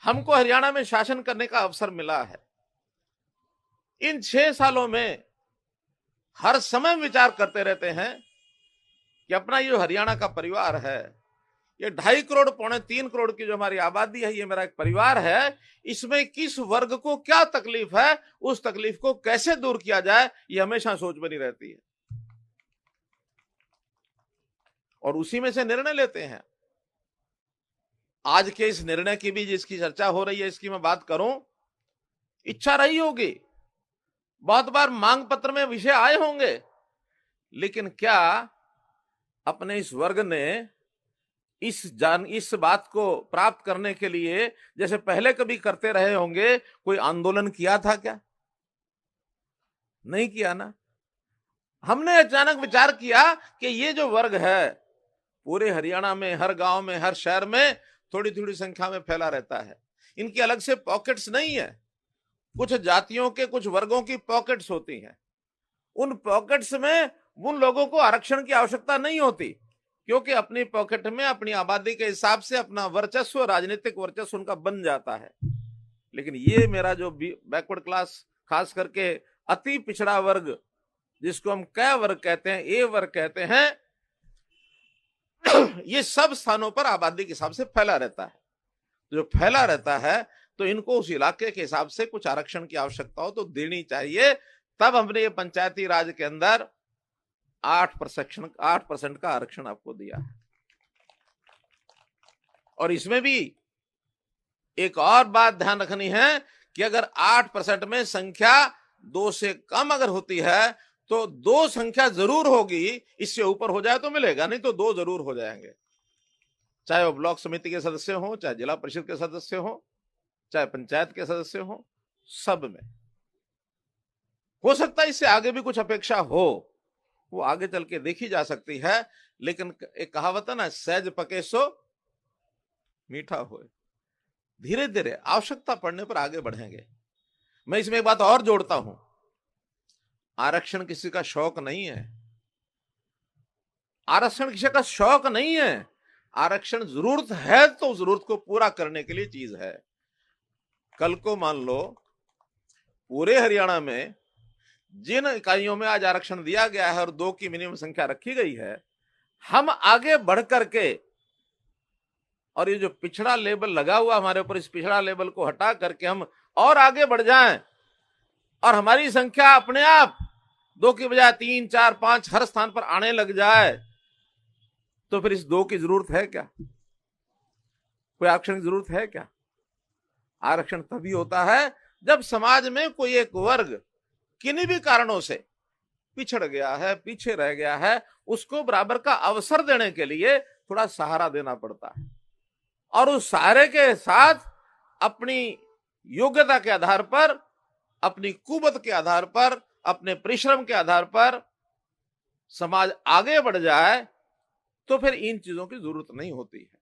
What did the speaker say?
हमको हरियाणा में शासन करने का अवसर मिला है। इन 6 सालों में हर समय विचार करते रहते हैं कि अपना ये हरियाणा का परिवार है, ये 2.5 करोड़ 2.25 करोड़ की जो हमारी आबादी है, ये मेरा एक परिवार है, इसमें किस वर्ग को क्या तकलीफ है, उस तकलीफ को कैसे दूर किया जाए, ये हमेशा सोच बनी रहती है और उसी में से निर्णय लेते हैं। आज के इस निर्णय की भी जिसकी चर्चा हो रही है, इसकी मैं बात करूं, इच्छा रही होगी, बहुत बार मांग पत्र में विषय आए होंगे, लेकिन क्या अपने इस वर्ग ने इस बात को प्राप्त करने के लिए जैसे पहले कभी करते रहे होंगे, कोई आंदोलन किया था क्या? नहीं किया ना। हमने अचानक विचार किया कि ये जो वर्ग है पूरे हरियाणा में, हर गांव में, हर शहर में थोड़ी थोड़ी संख्या में फैला रहता है। इनकी अलग से पॉकेट्स नहीं है, कुछ जातियों के, कुछ वर्गों की पॉकेट्स होती हैं। उन पॉकेट्स में उन लोगों को आरक्षण की आवश्यकता नहीं होती, क्योंकि अपनी पॉकेट में अपनी आबादी के हिसाब से अपना वर्चस्व, राजनीतिक वर्चस्व उनका बन जाता है। लेकिन ये मेरा जो बैकवर्ड क्लास, खास करके अति पिछड़ा वर्ग, जिसको हम क वर्ग कहते हैं, ए वर्ग कहते हैं, ये सब स्थानों पर आबादी के हिसाब से फैला रहता है। जो फैला रहता है तो इनको उस इलाके के हिसाब से कुछ आरक्षण की आवश्यकता हो तो देनी चाहिए। तब हमने ये पंचायती राज के अंदर 8% का आरक्षण आपको दिया है। और इसमें भी एक और बात ध्यान रखनी है कि अगर 8% में संख्या 2 से कम अगर होती है तो 2 संख्या जरूर होगी, इससे ऊपर हो जाए तो मिलेगा, नहीं तो 2 जरूर हो जाएंगे। चाहे वो ब्लॉक समिति के सदस्य हो, चाहे जिला परिषद के सदस्य हो, चाहे पंचायत के सदस्य हो, सब में हो सकता है इससे आगे भी कुछ अपेक्षा हो, वो आगे चल के देखी जा सकती है। लेकिन एक कहावत है ना, सहज पके सो मीठा होए। धीरे धीरे आवश्यकता पड़ने पर आगे बढ़ेंगे। मैं इसमें एक बात और जोड़ता हूं, आरक्षण किसी का शौक नहीं है, आरक्षण किसी का शौक नहीं है, आरक्षण जरूरत है तो जरूरत को पूरा करने के लिए चीज है। कल को मान लो पूरे हरियाणा में जिन इकाइयों में आज आरक्षण दिया गया है और 2 की मिनिमम संख्या रखी गई है, हम आगे बढ़ करके और ये जो पिछड़ा लेबल लगा हुआ हमारे ऊपर, इस पिछड़ा लेबल को हटा करके हम और आगे बढ़ जाएं और हमारी संख्या अपने आप 2 की बजाय 3, 4, 5 हर स्थान पर आने लग जाए, तो फिर इस 2 की जरूरत है क्या? कोई आरक्षण की जरूरत है क्या? आरक्षण तभी होता है जब समाज में कोई एक वर्ग किन्हीं भी कारणों से पिछड़ गया है, पीछे रह गया है, उसको बराबर का अवसर देने के लिए थोड़ा सहारा देना पड़ता है। और उस सहारे के साथ अपनी योग्यता के आधार पर, अपनी कुवत के आधार पर, अपने परिश्रम के आधार पर समाज आगे बढ़ जाए तो फिर इन चीजों की जरूरत नहीं होती है।